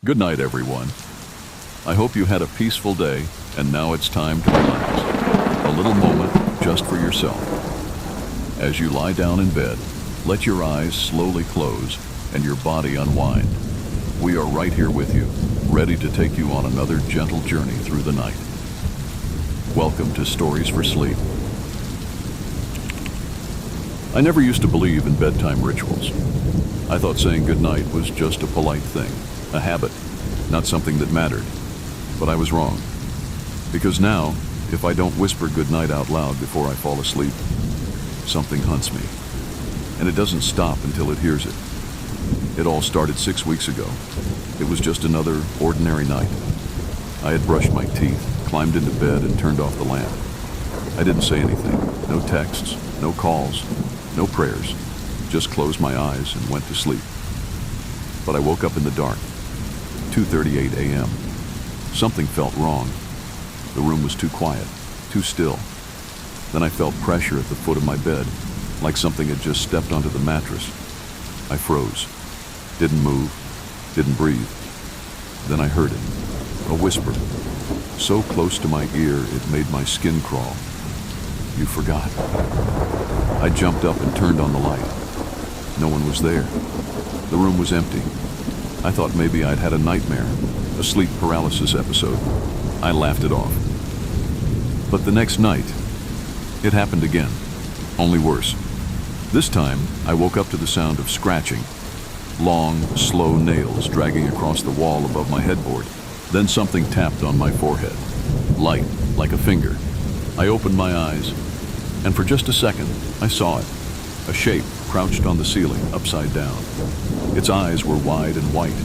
Good night, everyone. I hope you had a peaceful day, and now it's time to relax. A little moment just for yourself. As you lie down in bed, let your eyes slowly close and your body unwind. We are right here with you, ready to take you on another gentle journey through the night. Welcome to Stories for Sleep. I never used to believe in bedtime rituals. I thought saying goodnight was just a polite thing, a habit, not something that mattered. But I was wrong. Because now, if I don't whisper goodnight out loud before I fall asleep, something hunts me. And it doesn't stop until it hears it. It all started 6 weeks ago. It was just another ordinary night. I had brushed my teeth, climbed into bed, and turned off the lamp. I didn't say anything. No texts, no calls, no prayers. Just closed my eyes and went to sleep. But I woke up in the dark, 2:38 a.m. Something felt wrong. The room was too quiet, too still. Then I felt pressure at the foot of my bed, like something had just stepped onto the mattress. I froze, didn't move, didn't breathe. Then I heard it, a whisper, so close to my ear it made my skin crawl. "You forgot." I jumped up and turned on the light. No one was there. The room was empty. I thought maybe I'd had a nightmare, a sleep paralysis episode. I laughed it off. But the next night, it happened again, only worse. This time, I woke up to the sound of scratching, long, slow nails dragging across the wall above my headboard. Then something tapped on my forehead, light, like a finger. I opened my eyes, and for just a second, I saw it, a shape crouched on the ceiling, upside down. Its eyes were wide and white,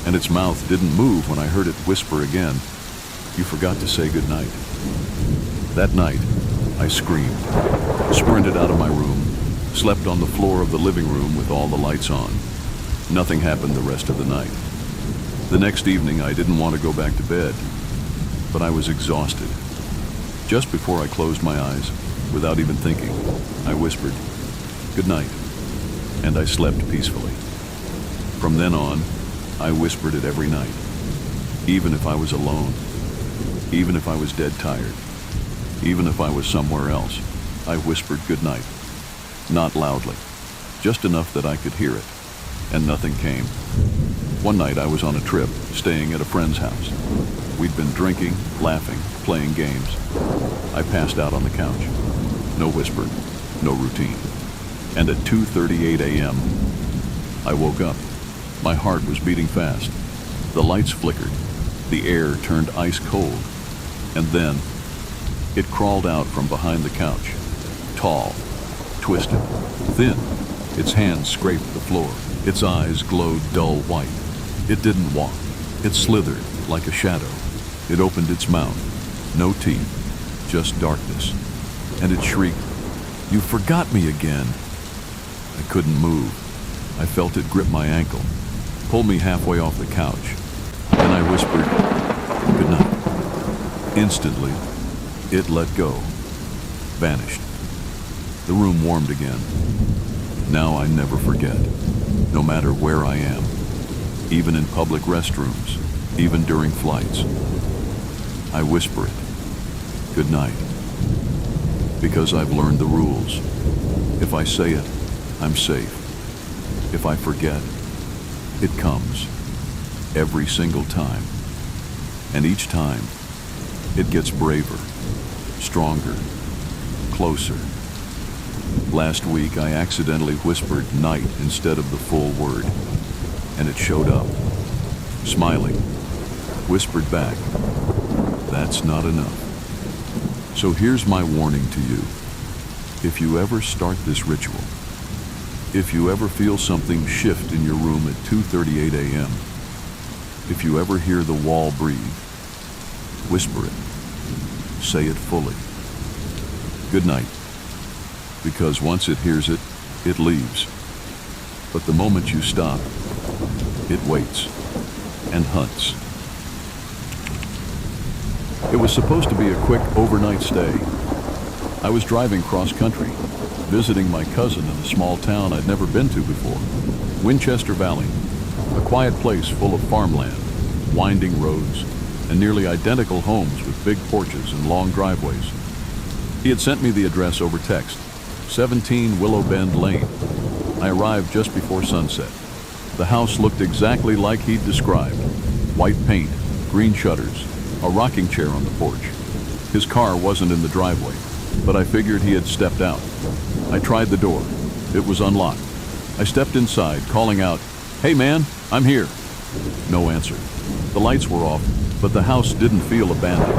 and its mouth didn't move when I heard it whisper again, "You forgot to say goodnight." That night, I screamed, sprinted out of my room, slept on the floor of the living room with all the lights on. Nothing happened the rest of the night. The next evening, I didn't want to go back to bed, but I was exhausted. Just before I closed my eyes, without even thinking, I whispered, "Good night," and I slept peacefully. From then on, I whispered it every night, even if I was alone, even if I was dead tired, even if I was somewhere else. I whispered goodnight, not loudly, just enough that I could hear it, and nothing came. One night I was on a trip, staying at a friend's house. We'd been drinking, laughing, playing games. I passed out on the couch. No whisper, no routine. And at 2:38 a.m., I woke up. My heart was beating fast. The lights flickered. The air turned ice cold. And then, it crawled out from behind the couch. Tall, twisted, thin. Its hands scraped the floor. Its eyes glowed dull white. It didn't walk. It slithered like a shadow. It opened its mouth. No teeth, just darkness. And it shrieked, "You forgot me again." I couldn't move. I felt it grip my ankle, pull me halfway off the couch. Then I whispered, "Good night." Instantly, it let go, vanished. The room warmed again. Now I never forget, no matter where I am, even in public restrooms, even during flights. I whisper it, "Good night," because I've learned the rules. If I say it, I'm safe. If I forget, it comes, every single time. And each time, it gets braver, stronger, closer. Last week, I accidentally whispered night instead of the full word, and it showed up, smiling, whispered back, "That's not enough." So here's my warning to you. If you ever start this ritual, if you ever feel something shift in your room at 2:38 a.m., if you ever hear the wall breathe, whisper it. Say it fully. Good night. Because once it hears it, it leaves. But the moment you stop, it waits and hunts. It was supposed to be a quick overnight stay. I was driving cross-country, visiting my cousin in a small town I'd never been to before, Winchester Valley, a quiet place full of farmland, winding roads, and nearly identical homes with big porches and long driveways. He had sent me the address over text, 17 Willow Bend Lane. I arrived just before sunset. The house looked exactly like he'd described. White paint, green shutters, a rocking chair on the porch. His car wasn't in the driveway, but I figured he had stepped out. I tried the door. It was unlocked. I stepped inside, calling out, "Hey man, I'm here." No answer. The lights were off, but the house didn't feel abandoned.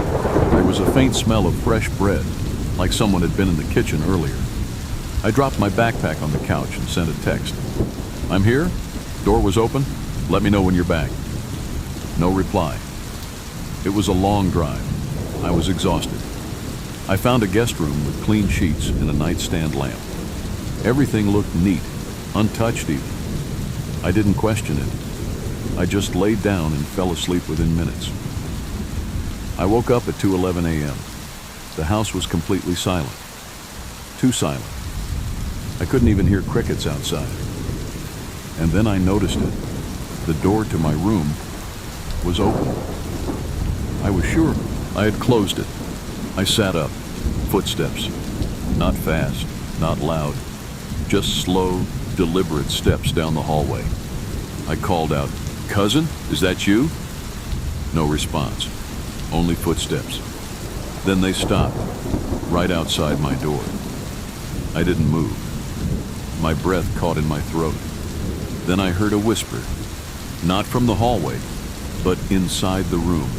There was a faint smell of fresh bread, like someone had been in the kitchen earlier. I dropped my backpack on the couch and sent a text. "I'm here. Door was open. Let me know when you're back." No reply. It was a long drive. I was exhausted. I found a guest room with clean sheets and a nightstand lamp. Everything looked neat, untouched even. I didn't question it. I just laid down and fell asleep within minutes. I woke up at 2:11 a.m. The house was completely silent. Too silent. I couldn't even hear crickets outside. And then I noticed it. The door to my room was open. I was sure I had closed it. I sat up. Footsteps. Not fast, not loud. Just slow, deliberate steps down the hallway. I called out, "Cousin, is that you?" No response. Only footsteps. Then they stopped, right outside my door. I didn't move. My breath caught in my throat. Then I heard a whisper, not from the hallway, but inside the room,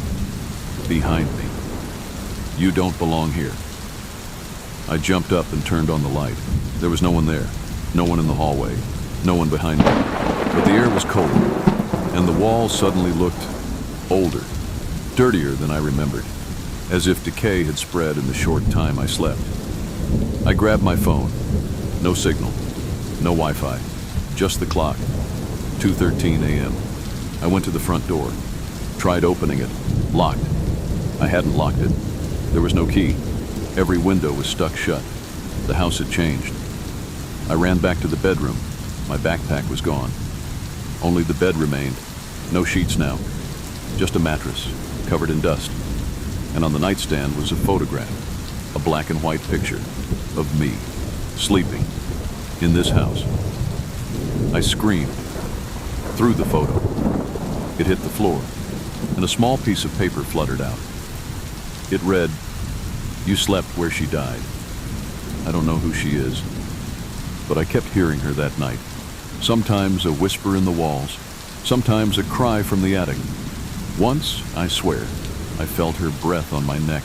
behind me. "You don't belong here." I jumped up and turned on the light. There was no one there, no one in the hallway, no one behind me. But the air was cold, and the walls suddenly looked older, dirtier than I remembered, as if decay had spread in the short time I slept. I grabbed my phone. No signal, no Wi-Fi, just the clock, 2:13 a.m. I went to the front door, tried opening it, locked. I hadn't locked it. There was no key. Every window was stuck shut. The house had changed. I ran back to the bedroom. My backpack was gone. Only the bed remained. No sheets now. Just a mattress, covered in dust. And on the nightstand was a photograph, a black and white picture of me, sleeping, in this house. I screamed, threw the photo. It hit the floor, and a small piece of paper fluttered out. It read, "You slept where she died." I don't know who she is, but I kept hearing her that night. Sometimes a whisper in the walls, sometimes a cry from the attic. Once, I swear, I felt her breath on my neck.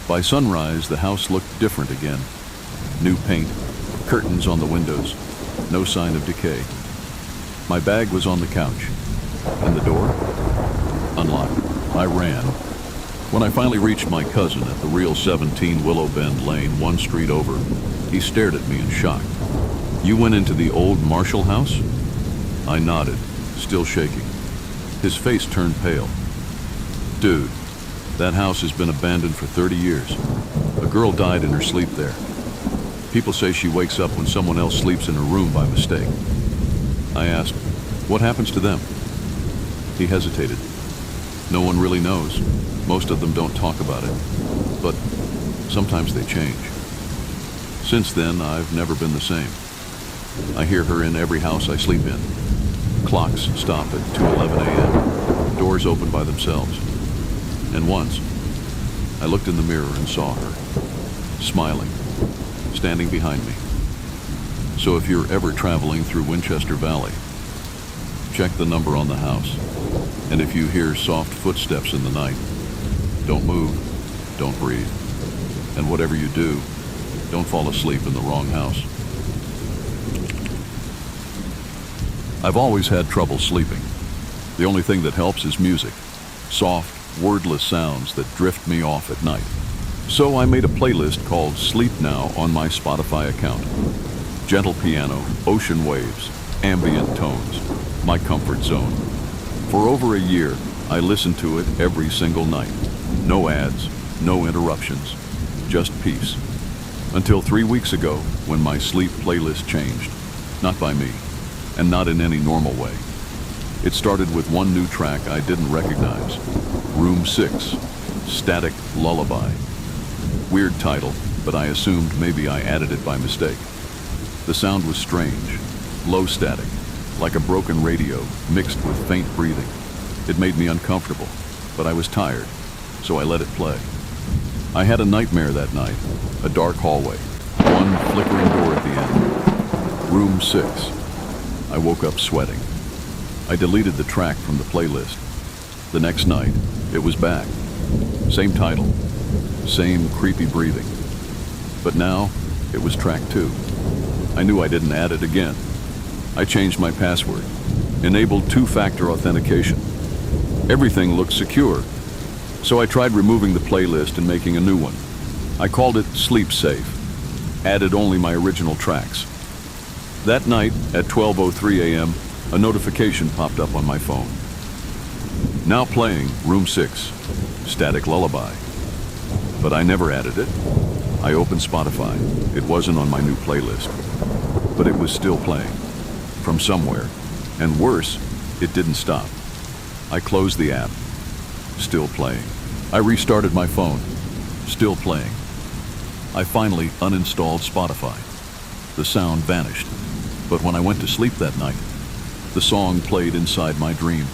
By sunrise, the house looked different again. New paint, curtains on the windows, no sign of decay. My bag was on the couch, and the door? Unlocked. I ran. When I finally reached my cousin at the real 17 Willow Bend Lane, one street over, he stared at me in shock. "You went into the old Marshall house?" I nodded, still shaking. His face turned pale. "Dude, that house has been abandoned for 30 years. A girl died in her sleep there. People say she wakes up when someone else sleeps in her room by mistake." I asked, "What happens to them?" He hesitated. "No one really knows. Most of them don't talk about it, but sometimes they change. Since then, I've never been the same. I hear her in every house I sleep in. Clocks stop at 2:11 a.m., doors open by themselves. And once, I looked in the mirror and saw her, smiling, standing behind me. So if you're ever traveling through Winchester Valley, check the number on the house. And if you hear soft footsteps in the night, don't move, don't breathe. And whatever you do, don't fall asleep in the wrong house." I've always had trouble sleeping. The only thing that helps is music, soft, wordless sounds that drift me off at night. So I made a playlist called Sleep Now on my Spotify account. Gentle piano, ocean waves, ambient tones, my comfort zone. For over a year, I listened to it every single night. No ads, no interruptions, just peace. Until 3 weeks ago, when my sleep playlist changed. Not by me, and not in any normal way. It started with one new track I didn't recognize. Room 6, Static Lullaby. Weird title, but I assumed maybe I added it by mistake. The sound was strange, low static, like a broken radio mixed with faint breathing. It made me uncomfortable, but I was tired, so I let it play. I had a nightmare that night, a dark hallway, one flickering door at the end. Room 6. I woke up sweating. I deleted the track from the playlist. The next night, it was back. Same title, same creepy breathing. But now, it was track 2. I knew I didn't add it again. I changed my password, enabled two-factor authentication. Everything looked secure, so I tried removing the playlist and making a new one. I called it Sleep Safe, added only my original tracks. That night, at 12:03 a.m., a notification popped up on my phone. Now playing Room 6, Static Lullaby. But I never added it. I opened Spotify. It wasn't on my new playlist, but it was still playing, from somewhere. And worse, it didn't stop. I closed the app. Still playing. I restarted my phone. Still playing. I finally uninstalled Spotify. The sound vanished. But when I went to sleep that night, the song played inside my dream.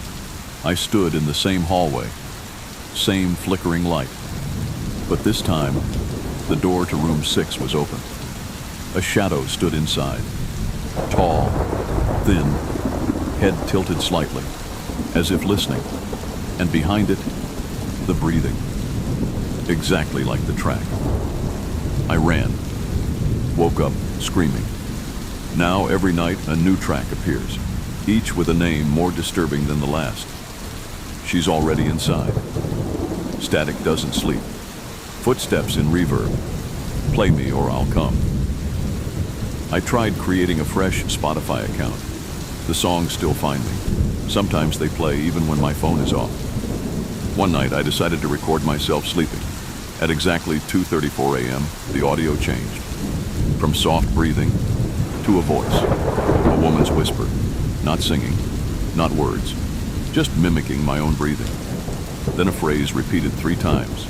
I stood in the same hallway, same flickering light. But this time, the door to room 6 was open. A shadow stood inside. Tall, thin, head tilted slightly, as if listening. And behind it, the breathing. Exactly like the track. I ran. Woke up screaming. Now every night a new track appears, each with a name more disturbing than the last. She's already inside. Static doesn't sleep. Footsteps in reverb. Play me or I'll come. I tried creating a fresh Spotify account. The songs still find me. Sometimes they play even when my phone is off. One night I decided to record myself sleeping. At exactly 2:34 a.m., the audio changed. From soft breathing to a voice. A woman's whisper. Not singing, not words. Just mimicking my own breathing. Then a phrase repeated 3 times.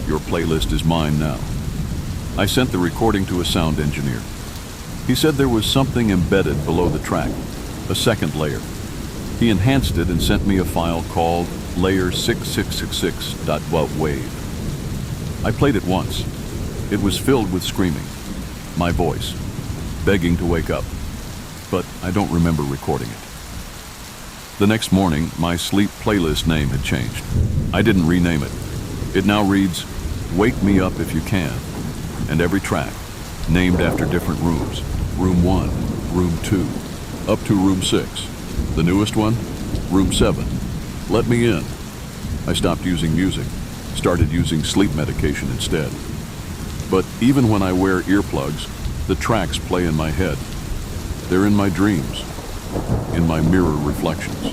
Your playlist is mine now. I sent the recording to a sound engineer. He said there was something embedded below the track, a second layer. He enhanced it and sent me a file called layer 6666.wave. I played it once. It was filled with screaming, my voice, begging to wake up, but I don't remember recording it. The next morning, my sleep playlist name had changed. I didn't rename it. It now reads, Wake Me Up If You Can, and every track, named after different rooms. Room 1, Room 2, up to Room 6. The newest one, Room 7. Let me in. I stopped using music, started using sleep medication instead. But even when I wear earplugs, the tracks play in my head. They're in my dreams, in my mirror reflections.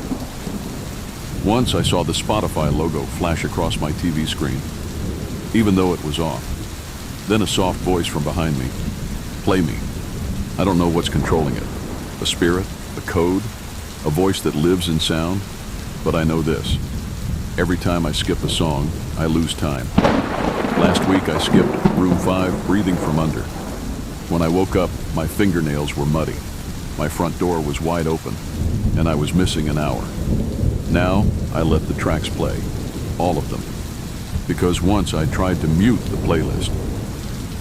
Once I saw the Spotify logo flash across my TV screen, even though it was off. Then a soft voice from behind me. Play me. I don't know what's controlling it. A spirit, a code, a voice that lives in sound. But I know this. Every time I skip a song, I lose time. Last week I skipped Room 5, Breathing from Under. When I woke up, my fingernails were muddy. My front door was wide open, and I was missing an hour. Now, I let the tracks play, all of them, because once I tried to mute the playlist.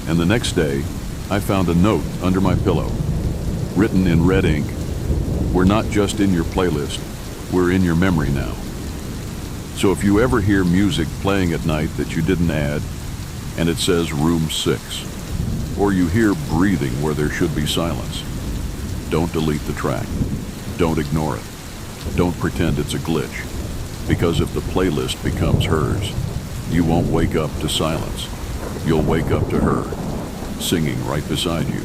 And the next day, I found a note under my pillow, written in red ink. We're not just in your playlist, we're in your memory now. So if you ever hear music playing at night that you didn't add, and it says Room 6, or you hear breathing where there should be silence, don't delete the track. Don't ignore it. Don't pretend it's a glitch, because if the playlist becomes hers, you won't wake up to silence. You'll wake up to her, singing right beside you.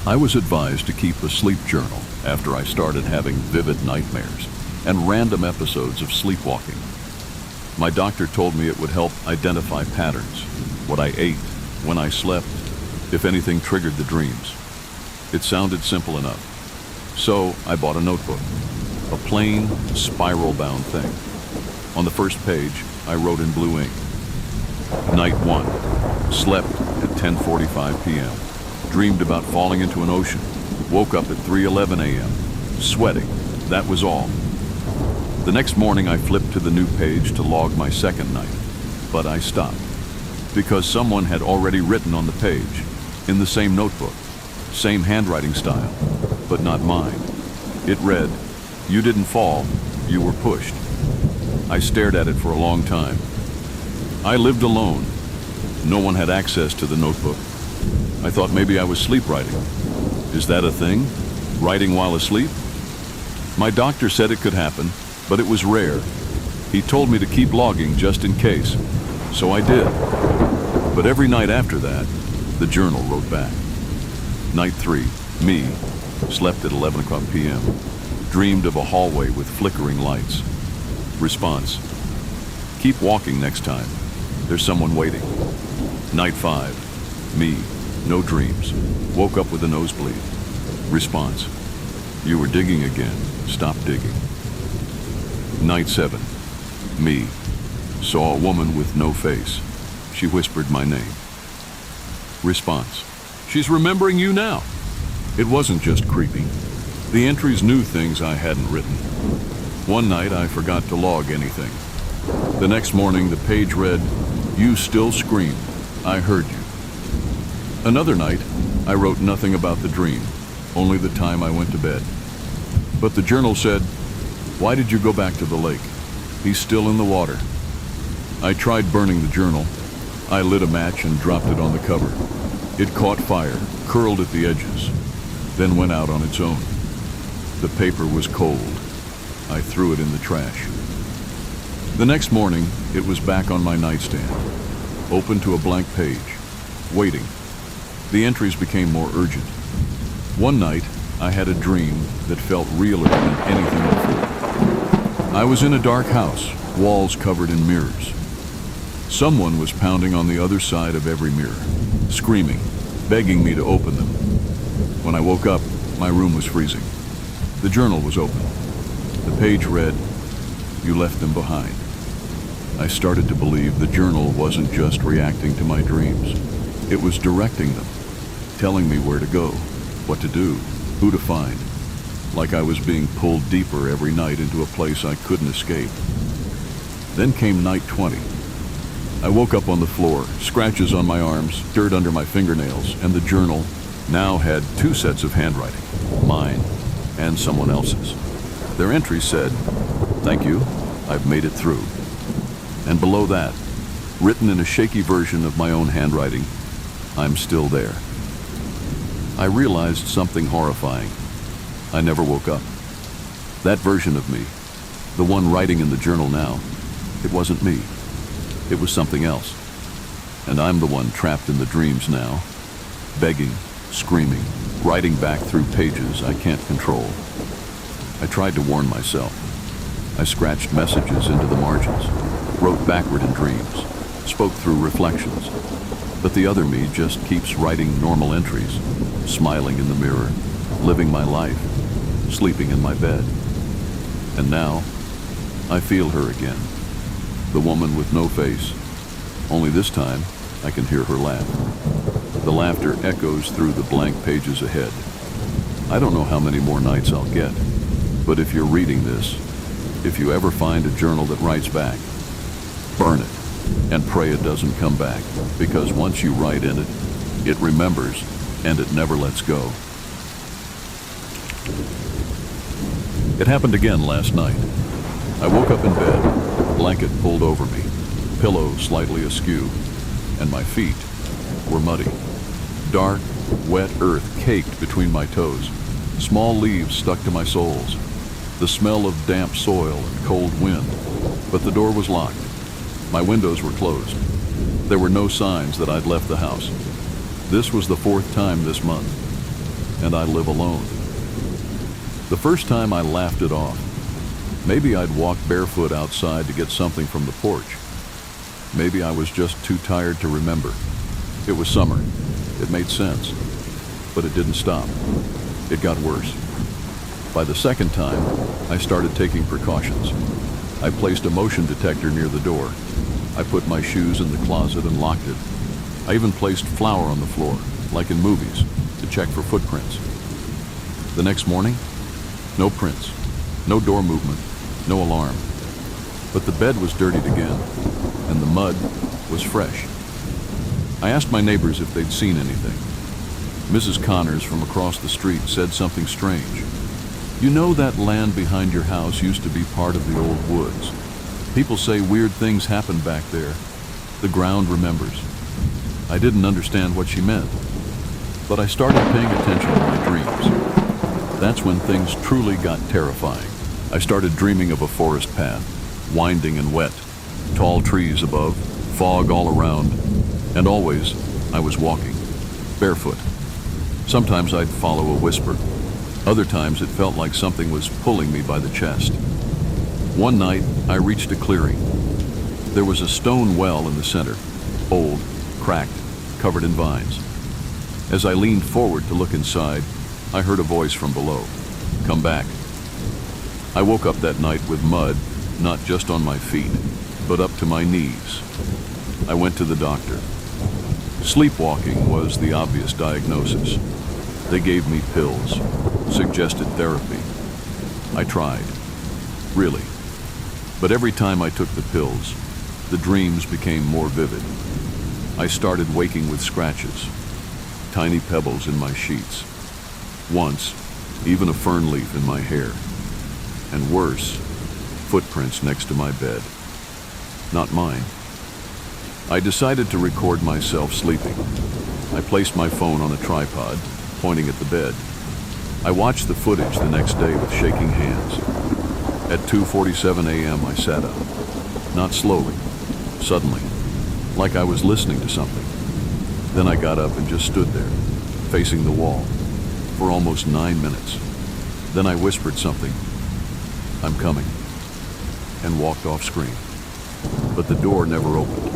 I was advised to keep a sleep journal after I started having vivid nightmares and random episodes of sleepwalking. My doctor told me it would help identify patterns, what I ate, when I slept, if anything triggered the dreams. It sounded simple enough, So I bought a notebook, a plain, spiral-bound thing. On the first page, I wrote in blue ink, Night 1. Slept at 10:45 p.m. Dreamed about falling into an ocean. Woke up at 3:11 a.m. Sweating. That was all. The next morning, I flipped to the new page to log my second night. But I stopped. Because someone had already written on the page, in the same notebook, same handwriting style, but not mine. It read, "You didn't fall, you were pushed." I stared at it for a long time. I lived alone. No one had access to the notebook. I thought maybe I was sleep writing. Is that a thing? Writing while asleep? My doctor said it could happen, but it was rare. He told me to keep logging just in case, so I did. But every night after that, the journal wrote back. Night 3, me, slept at 11 o'clock p.m. Dreamed of a hallway with flickering lights. Response, keep walking next time. There's someone waiting. Night 5, me, no dreams. Woke up with a nosebleed. Response, you were digging again. Stop digging. Night 7, me, saw a woman with no face. She whispered my name. Response, she's remembering you now. It wasn't just creepy. The entries knew things I hadn't written. One night I forgot to log anything. The next morning the page read, you still screamed. I heard you. Another night I wrote nothing about the dream, only the time I went to bed. But the journal said, why did you go back to the lake? He's still in the water. I tried burning the journal. I lit a match and dropped it on the cover. It caught fire, curled at the edges, then went out on its own. The paper was cold. I threw it in the trash. The next morning, it was back on my nightstand, open to a blank page, waiting. The entries became more urgent. One night, I had a dream that felt realer than anything before. I was in a dark house, walls covered in mirrors. Someone was pounding on the other side of every mirror, screaming, begging me to open them. When I woke up, my room was freezing. The journal was open. The page read, you left them behind. I started to believe the journal wasn't just reacting to my dreams. It was directing them, telling me where to go, what to do, who to find, like I was being pulled deeper every night into a place I couldn't escape. Then came night 20. I woke up on the floor, scratches on my arms, dirt under my fingernails, and the journal now had two sets of handwriting, mine and someone else's. Their entry said, thank you, I've made it through. And below that, written in a shaky version of my own handwriting, I'm still there. I realized something horrifying. I never woke up. That version of me, the one writing in the journal now, it wasn't me. It was something else. And I'm the one trapped in the dreams now, begging, screaming, writing back through pages I can't control. I tried to warn myself. I scratched messages into the margins, wrote backward in dreams, spoke through reflections. But the other me just keeps writing normal entries, smiling in the mirror, living my life, sleeping in my bed. And now, I feel her again. The woman with no face. Only this time, I can hear her laugh. The laughter echoes through the blank pages ahead. I don't know how many more nights I'll get, but if you're reading this, if you ever find a journal that writes back, burn it and pray it doesn't come back, because once you write in it, it remembers and it never lets go. It happened again last night. I woke up in bed, blanket pulled over me, pillow slightly askew, and my feet were muddy. Dark, wet earth caked between my toes, small leaves stuck to my soles, the smell of damp soil and cold wind, but the door was locked. My windows were closed. There were no signs that I'd left the house. This was the 4th time this month, and I live alone. The first time I laughed it off. Maybe I'd walk barefoot outside to get something from the porch. Maybe I was just too tired to remember. It was summer. It made sense. But it didn't stop. It got worse. By the second time, I started taking precautions. I placed a motion detector near the door. I put my shoes in the closet and locked it. I even placed flour on the floor, like in movies, to check for footprints. The next morning, no prints, no door movement, no alarm. But the bed was dirtied again, and the mud was fresh. I asked my neighbors if they'd seen anything. Mrs. Connors from across the street said something strange. "You know that land behind your house used to be part of the old woods. People say weird things happened back there. The ground remembers." I didn't understand what she meant, but I started paying attention to my dreams. That's when things truly got terrifying. I started dreaming of a forest path, winding and wet, tall trees above, fog all around, and always I was walking, barefoot. Sometimes I'd follow a whisper. Other times it felt like something was pulling me by the chest. One night, I reached a clearing. There was a stone well in the center, old, cracked, covered in vines. As I leaned forward to look inside, I heard a voice from below. "Come back." I woke up that night with mud, not just on my feet, but up to my knees. I went to the doctor. Sleepwalking was the obvious diagnosis. They gave me pills, suggested therapy. I tried, really. But every time I took the pills, the dreams became more vivid. I started waking with scratches, tiny pebbles in my sheets. Once, even a fern leaf in my hair. And worse, footprints next to my bed. Not mine. I decided to record myself sleeping. I placed my phone on a tripod, pointing at the bed. I watched the footage the next day with shaking hands. At 2:47 a.m. I sat up. Not slowly, suddenly, like I was listening to something. Then I got up and just stood there, facing the wall, for almost 9 minutes. Then I whispered something, "I'm coming," and walked off screen. But the door never opened.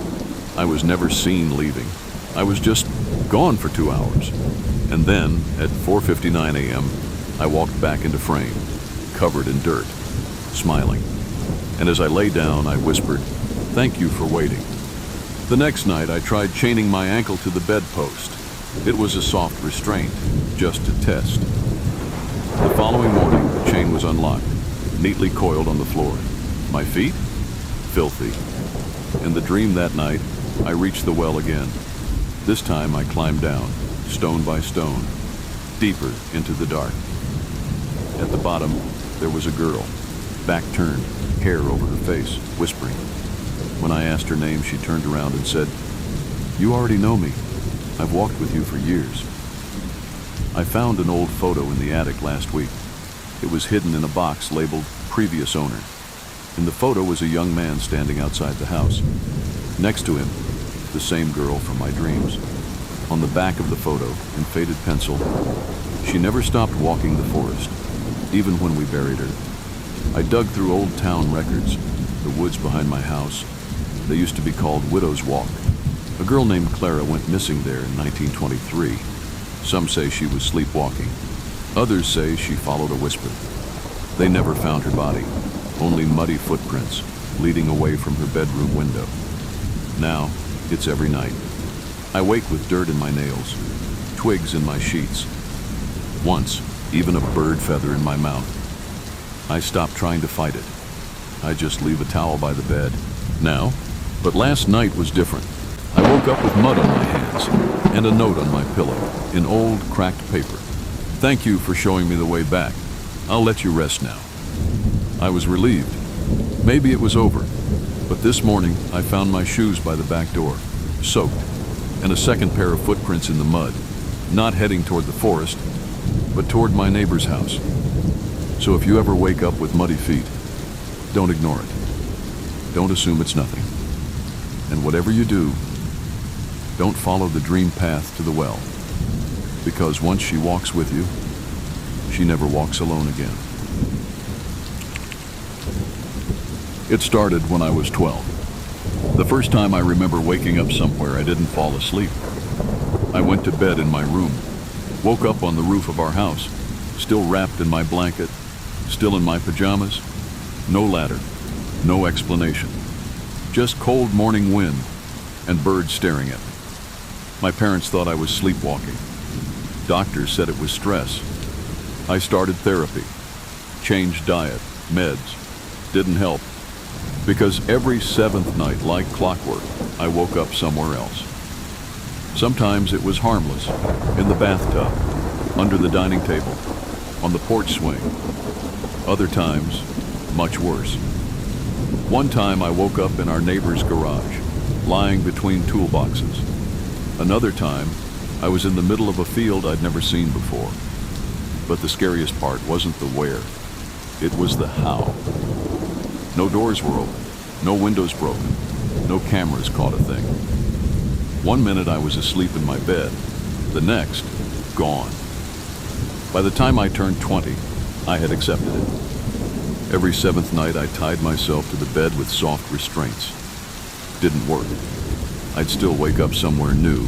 I was never seen leaving. I was just gone for 2 hours. And then, at 4:59 a.m., I walked back into frame, covered in dirt, smiling. And as I lay down, I whispered, "Thank you for waiting." The next night, I tried chaining my ankle to the bedpost. It was a soft restraint, just to test. The following morning, the chain was unlocked, neatly coiled on the floor. My feet? Filthy. In the dream that night, I reached the well again. This time I climbed down, stone by stone, deeper into the dark. At the bottom, there was a girl, back turned, hair over her face, whispering. When I asked her name, she turned around and said, "You already know me. I've walked with you for years." I found an old photo in the attic last week. It was hidden in a box labeled "Previous Owner." In the photo was a young man standing outside the house. Next to him, the same girl from my dreams. On the back of the photo, in faded pencil, she never stopped walking the forest, even when we buried her. I dug through old town records, the woods behind my house. They used to be called Widow's Walk. A girl named Clara went missing there in 1923. Some say she was sleepwalking. Others say she followed a whisper. They never found her body, only muddy footprints leading away from her bedroom window. Now, it's every night. I wake with dirt in my nails, twigs in my sheets. Once, even a bird feather in my mouth. I stop trying to fight it. I just leave a towel by the bed. Now, but last night was different. I woke up with mud on my hands and a note on my pillow in old, cracked paper. "Thank you for showing me the way back. I'll let you rest now." I was relieved. Maybe it was over. But this morning, I found my shoes by the back door, soaked, and a second pair of footprints in the mud, not heading toward the forest, but toward my neighbor's house. So if you ever wake up with muddy feet, don't ignore it. Don't assume it's nothing. And whatever you do, don't follow the dream path to the well, because once she walks with you, she never walks alone again. It started when I was 12. The first time I remember waking up somewhere I didn't fall asleep. I went to bed in my room, woke up on the roof of our house, still wrapped in my blanket, still in my pajamas. No ladder, no explanation. Just cold morning wind and birds staring at me. My parents thought I was sleepwalking. Doctors said it was stress. I started therapy, changed diet, meds. Didn't help, because every seventh night, like clockwork, I woke up somewhere else. Sometimes it was harmless, in the bathtub, under the dining table, on the porch swing. Other times, much worse. One time I woke up in our neighbor's garage, lying between toolboxes. Another time, I was in the middle of a field I'd never seen before. But the scariest part wasn't the where, it was the how. No doors were open, no windows broken, no cameras caught a thing. One minute I was asleep in my bed, the next, gone. By the time I turned 20, I had accepted it. Every seventh night I tied myself to the bed with soft restraints. Didn't work. I'd still wake up somewhere new,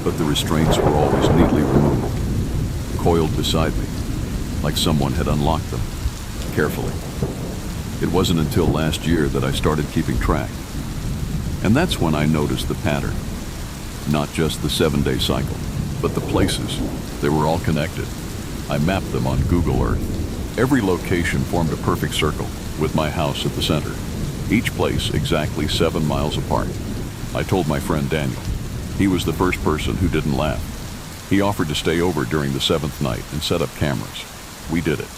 but the restraints were always neatly removed, coiled beside me, like someone had unlocked them, carefully. It wasn't until last year that I started keeping track. And that's when I noticed the pattern. Not just the 7-day cycle, but the places. They were all connected. I mapped them on Google Earth. Every location formed a perfect circle, with my house at the center. Each place exactly 7 miles apart. I told my friend Daniel. He was the first person who didn't laugh. He offered to stay over during the 7th night and set up cameras. We did it.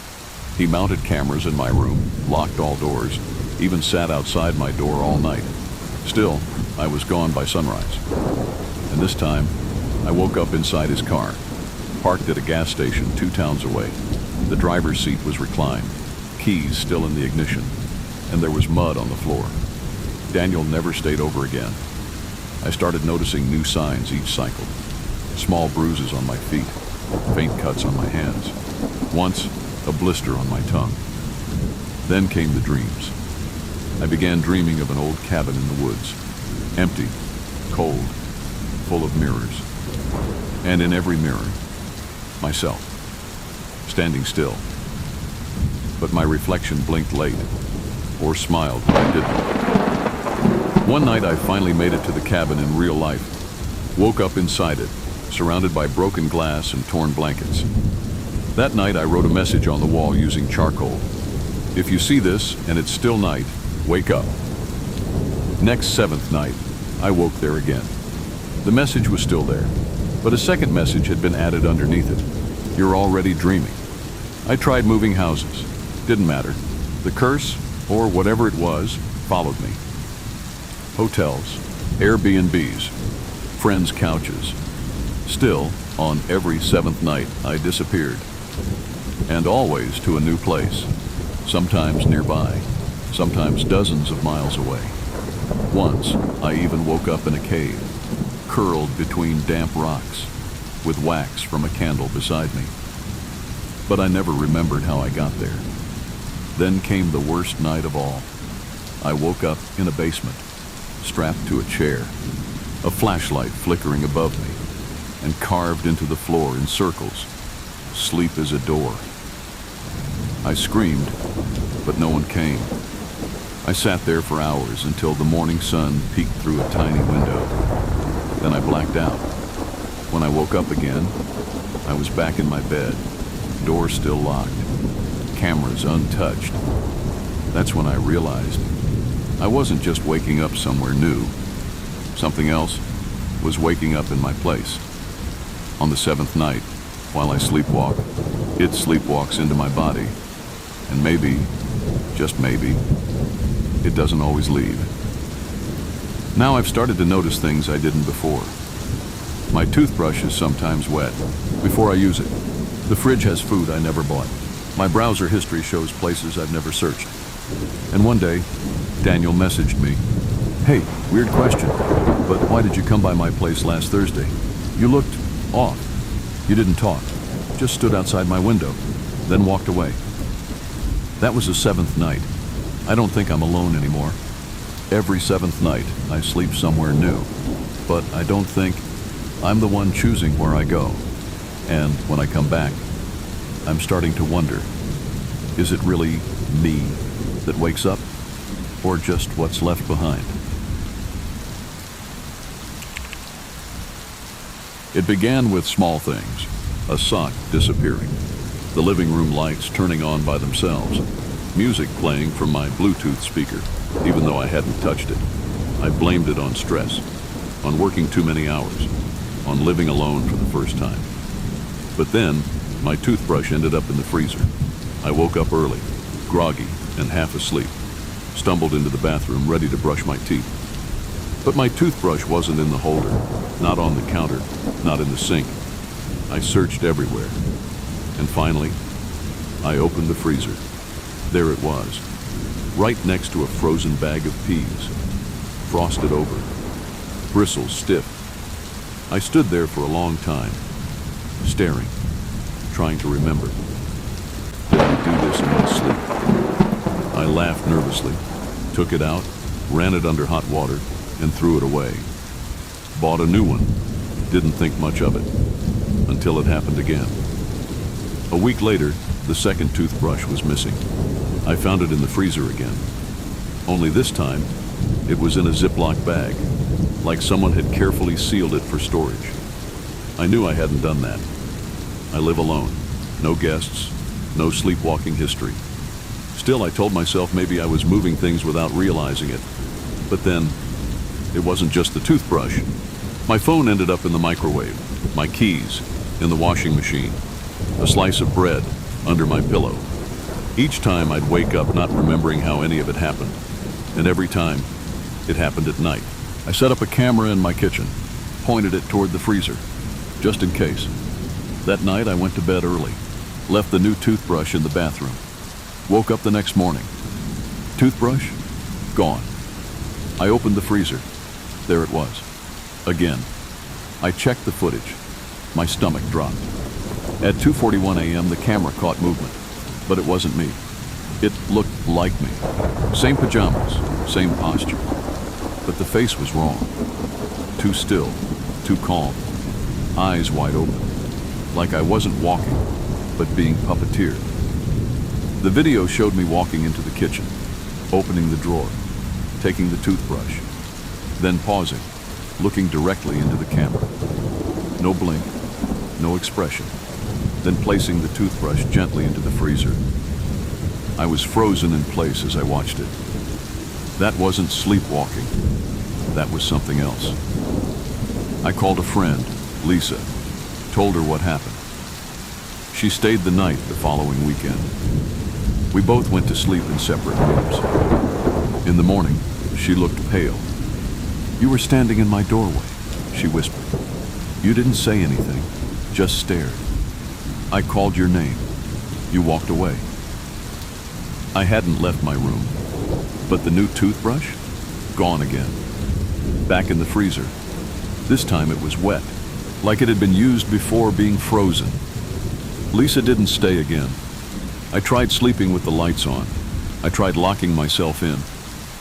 He mounted cameras in my room, locked all doors, even sat outside my door all night. Still, I was gone by sunrise. And this time, I woke up inside his car, parked at a gas station 2 towns away. The driver's seat was reclined, keys still in the ignition, and there was mud on the floor. Daniel never stayed over again. I started noticing new signs each cycle. Small bruises on my feet, faint cuts on my hands. Once, a blister on my tongue. Then came the dreams. I began dreaming of an old cabin in the woods, empty, cold, full of mirrors. And in every mirror, myself, standing still. But my reflection blinked late, or smiled when I didn't. One night I finally made it to the cabin in real life, woke up inside it, surrounded by broken glass and torn blankets. That night I wrote a message on the wall using charcoal. If you see this and it's still night, wake up. Next 7th night, I woke there again. The message was still there, but a second message had been added underneath it. You're already dreaming. I tried moving houses. Didn't matter. The curse, or whatever it was, followed me. Hotels, Airbnbs, friends' couches. Still, on every 7th night, I disappeared. And always to a new place, sometimes nearby, sometimes dozens of miles away. Once, I even woke up in a cave, curled between damp rocks, with wax from a candle beside me. But I never remembered how I got there. Then came the worst night of all. I woke up in a basement, strapped to a chair, a flashlight flickering above me, and carved into the floor in circles. Sleep is a door. I screamed, but no one came. I sat there for hours until the morning sun peeked through a tiny window. Then I blacked out. When I woke up again, I was back in my bed, door still locked, cameras untouched. That's when I realized I wasn't just waking up somewhere new. Something else was waking up in my place. On the 7th night, while I sleepwalk, it sleepwalks into my body. And maybe, just maybe, it doesn't always leave. Now I've started to notice things I didn't before. My toothbrush is sometimes wet before I use it. The fridge has food I never bought. My browser history shows places I've never searched. And one day, Daniel messaged me, "Hey, weird question, but why did you come by my place last Thursday? You looked off. You didn't talk, just stood outside my window, then walked away." That was the 7th night. I don't think I'm alone anymore. Every 7th night, I sleep somewhere new, but I don't think I'm the one choosing where I go. And when I come back, I'm starting to wonder, Is it really me that wakes up, or just what's left behind? It began with small things: a sock disappearing, the living room lights turning on by themselves, music playing from my Bluetooth speaker, even though I hadn't touched it. I blamed it on stress, on working too many hours, on living alone for the first time. But then, my toothbrush ended up in the freezer. I woke up early, groggy and half asleep, stumbled into the bathroom ready to brush my teeth. But my toothbrush wasn't in the holder, not on the counter, not in the sink. I searched everywhere. And finally, I opened the freezer. There it was, right next to a frozen bag of peas, frosted over, bristles stiff. I stood there for a long time, staring, trying to remember. Did I do this in my sleep? I laughed nervously, took it out, ran it under hot water, and threw it away. Bought a new one, didn't think much of it, until it happened again. A week later, the second toothbrush was missing. I found it in the freezer again. Only this time, it was in a Ziploc bag, like someone had carefully sealed it for storage. I knew I hadn't done that. I live alone, no guests, no sleepwalking history. Still, I told myself maybe I was moving things without realizing it. But then, it wasn't just the toothbrush. My phone ended up in the microwave, my keys in the washing machine, a slice of bread under my pillow. Each time I'd wake up not remembering how any of it happened, and every time it happened at night. I set up a camera in my kitchen, pointed it toward the freezer, just in case. That night I went to bed early, left the new toothbrush in the bathroom. Woke up the next morning. Toothbrush? Gone. I opened the freezer. There it was. Again. I checked the footage. My stomach dropped. At 2:41 a.m. the camera caught movement, but it wasn't me. It looked like me. Same pajamas, same posture. But the face was wrong. Too still, too calm, eyes wide open, like I wasn't walking, but being puppeteered. The video showed me walking into the kitchen, opening the drawer, taking the toothbrush, then pausing, looking directly into the camera. No blink, no expression, then placing the toothbrush gently into the freezer. I was frozen in place as I watched it. That wasn't sleepwalking. That was something else. I called a friend, Lisa, told her what happened. She stayed the night the following weekend. We both went to sleep in separate rooms. In the morning, she looked pale. "You were standing in my doorway," she whispered. "You didn't say anything, just stared. I called your name. You walked away." I hadn't left my room, but the new toothbrush? Gone again. Back in the freezer. This time it was wet, like it had been used before being frozen. Lisa didn't stay again. I tried sleeping with the lights on. I tried locking myself in,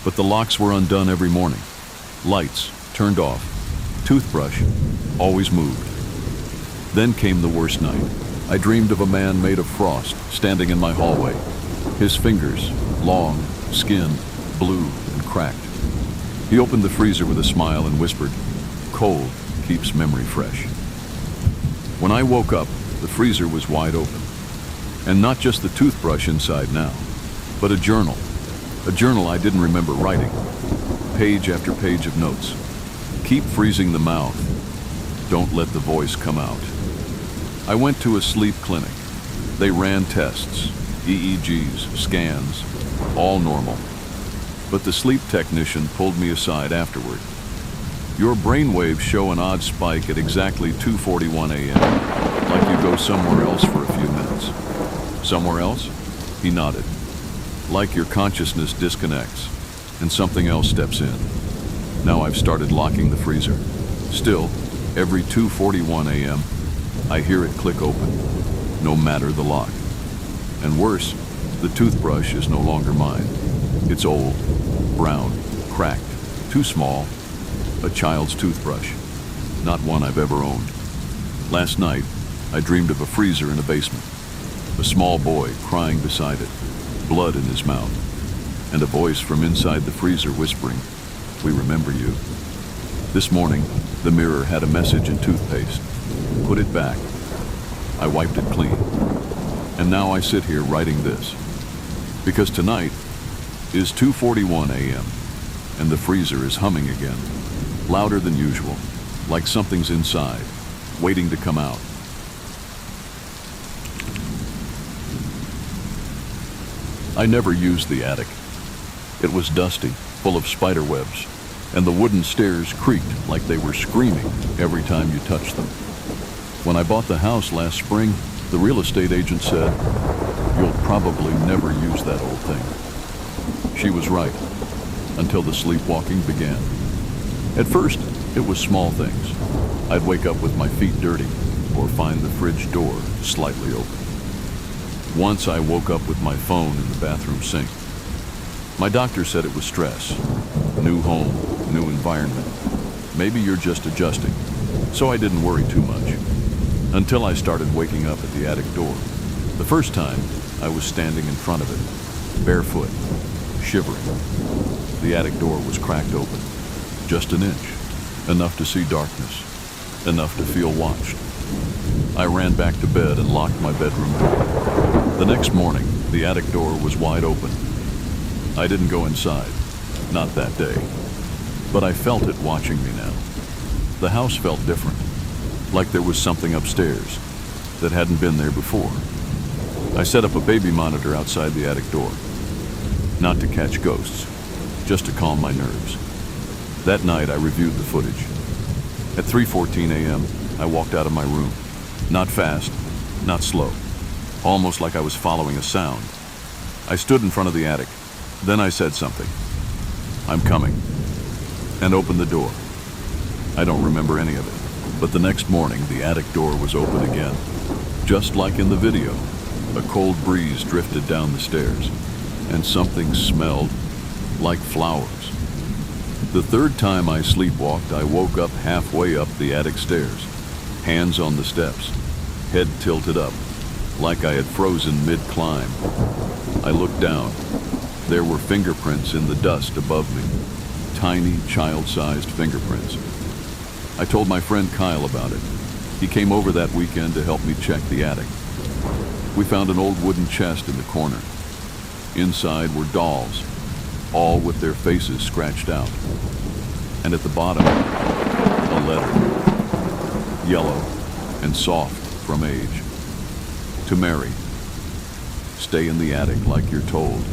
but the locks were undone every morning. Lights turned off. Toothbrush always moved. Then came the worst night. I dreamed of a man made of frost standing in my hallway. His fingers, long, skinned, blue, and cracked. He opened the freezer with a smile and whispered, "Cold keeps memory fresh." When I woke up, the freezer was wide open. And not just the toothbrush inside now, but a journal. A journal I didn't remember writing. Page after page of notes. Keep freezing the mouth. Don't let the voice come out. I went to a sleep clinic. They ran tests, EEGs, scans, all normal. But the sleep technician pulled me aside afterward. "Your brainwaves show an odd spike at exactly 2:41 a.m., like you go somewhere else for a few minutes." "Somewhere else?" He nodded. "Like your consciousness disconnects, and something else steps in." Now I've started locking the freezer. Still, every 2:41 a.m., I hear it click open, no matter the lock. And worse, the toothbrush is no longer mine. It's old, brown, cracked, too small, a child's toothbrush, not one I've ever owned. Last night, I dreamed of a freezer in a basement. A small boy crying beside it, blood in his mouth, and a voice from inside the freezer whispering, "We remember you." This morning, the mirror had a message in toothpaste. Put it back. I wiped it clean. And now I sit here writing this. Because tonight is 2:41 a.m. and the freezer is humming again, louder than usual, like something's inside, waiting to come out. I never used the attic. It was dusty, full of spider webs, and the wooden stairs creaked like they were screaming every time you touched them. When I bought the house last spring, the real estate agent said, "You'll probably never use that old thing." She was right, until the sleepwalking began. At first, it was small things. I'd wake up with my feet dirty, or find the fridge door slightly open. Once I woke up with my phone in the bathroom sink. My doctor said it was stress. New home, new environment. Maybe you're just adjusting. So I didn't worry too much. Until I started waking up at the attic door. The first time, I was standing in front of it, barefoot, shivering. The attic door was cracked open. Just an inch. Enough to see darkness. Enough to feel watched. I ran back to bed and locked my bedroom door. The next morning, the attic door was wide open. I didn't go inside, not that day, but I felt it watching me now. The house felt different, like there was something upstairs that hadn't been there before. I set up a baby monitor outside the attic door, not to catch ghosts, just to calm my nerves. That night, I reviewed the footage. At 3:14 a.m., I walked out of my room, not fast, not slow. Almost like I was following a sound. I stood in front of the attic. Then I said something. "I'm coming," and opened the door. I don't remember any of it, but the next morning the attic door was open again. Just like in the video, a cold breeze drifted down the stairs, and something smelled like flowers. The third time I sleepwalked, I woke up halfway up the attic stairs, hands on the steps, head tilted up, like I had frozen mid-climb. I looked down. There were fingerprints in the dust above me, tiny, child-sized fingerprints. I told my friend Kyle about it. He came over that weekend to help me check the attic. We found an old wooden chest in the corner. Inside were dolls, all with their faces scratched out. And at the bottom, a letter, yellow and soft from age. To Mary, stay in the attic like you're told.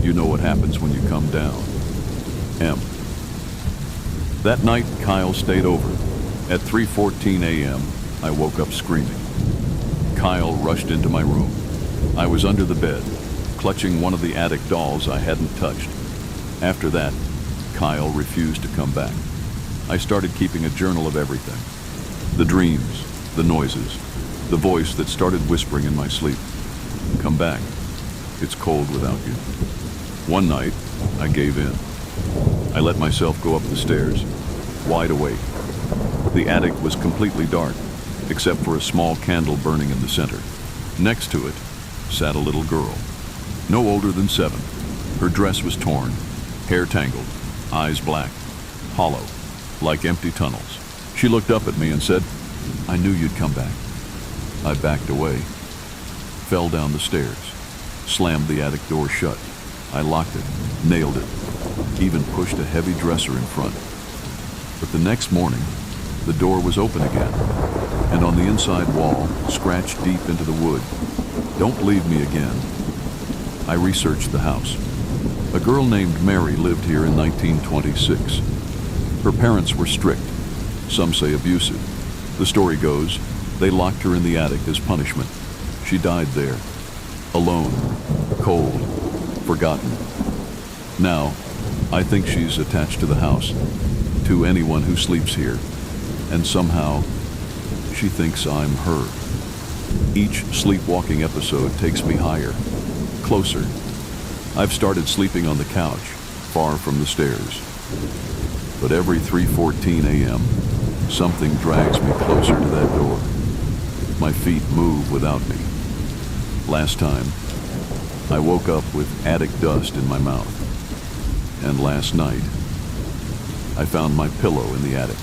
You know what happens when you come down. M. That night, Kyle stayed over. At 3:14 a.m., I woke up screaming. Kyle rushed into my room. I was under the bed, clutching one of the attic dolls I hadn't touched. After that, Kyle refused to come back. I started keeping a journal of everything. The dreams, the noises, the voice that started whispering in my sleep. Come back. It's cold without you. One night, I gave in. I let myself go up the stairs, wide awake. The attic was completely dark, except for a small candle burning in the center. Next to it sat a little girl, no older than 7. Her dress was torn, hair tangled, eyes black, hollow, like empty tunnels. She looked up at me and said, "I knew you'd come back." I backed away, fell down the stairs, slammed the attic door shut. I locked it, nailed it, even pushed a heavy dresser in front. But the next morning, the door was open again, and on the inside wall, scratched deep into the wood, "Don't leave me again." I researched the house. A girl named Mary lived here in 1926. Her parents were strict, some say abusive. The story goes, they locked her in the attic as punishment. She died there, alone, cold, forgotten. Now, I think she's attached to the house, to anyone who sleeps here, and somehow, she thinks I'm her. Each sleepwalking episode takes me higher, closer. I've started sleeping on the couch, far from the stairs. But every 3:14 a.m., something drags me closer to that door. My feet move without me. Last time, I woke up with attic dust in my mouth. And last night, I found my pillow in the attic,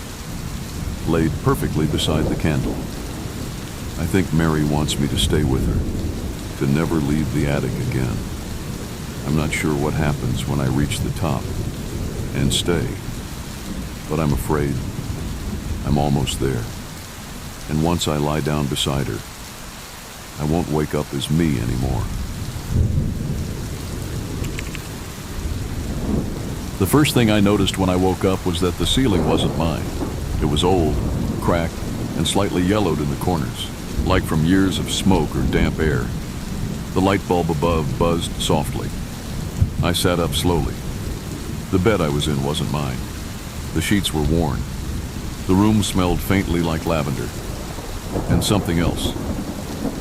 laid perfectly beside the candle. I think Mary wants me to stay with her, to never leave the attic again. I'm not sure what happens when I reach the top and stay, but I'm afraid I'm almost there. And once I lie down beside her, I won't wake up as me anymore. The first thing I noticed when I woke up was that the ceiling wasn't mine. It was old, cracked, and slightly yellowed in the corners, like from years of smoke or damp air. The light bulb above buzzed softly. I sat up slowly. The bed I was in wasn't mine. The sheets were worn. The room smelled faintly like lavender. And something else.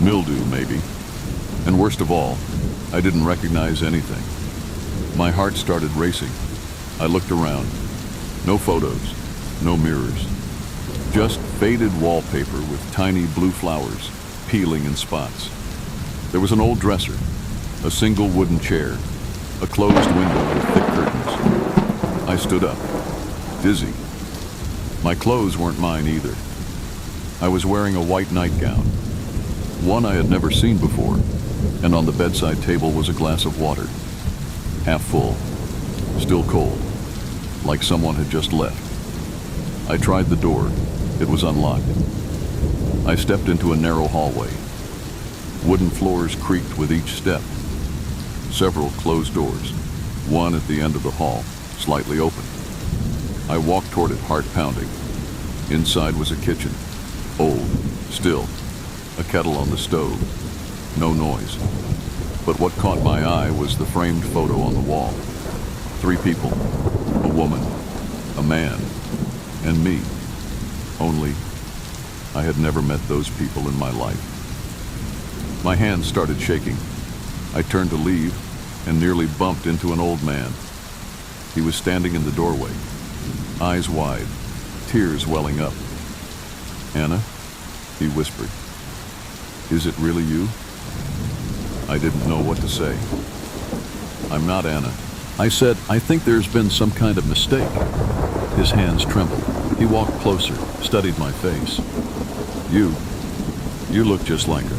Mildew, maybe. And worst of all, I didn't recognize anything. My heart started racing. I looked around. No photos, no mirrors. Just faded wallpaper with tiny blue flowers peeling in spots. There was an old dresser, a single wooden chair, a closed window with thick curtains. I stood up, dizzy. My clothes weren't mine either. I was wearing a white nightgown, one I had never seen before, and on the bedside table was a glass of water, half full, still cold, like someone had just left. I tried the door. It was unlocked. I stepped into a narrow hallway. Wooden floors creaked with each step. Several closed doors, one at the end of the hall, slightly open. I walked toward it, heart pounding. Inside was a kitchen, old, still, a kettle on the stove, no noise. But what caught my eye was the framed photo on the wall. 3 people, a woman, a man, and me. Only, I had never met those people in my life. My hands started shaking. I turned to leave and nearly bumped into an old man. He was standing in the doorway, eyes wide, tears welling up. "Anna?" he whispered. "Is it really you?" I didn't know what to say. "I'm not Anna." I said, "I think there's been some kind of mistake." His hands trembled. He walked closer, studied my face. You look just like her."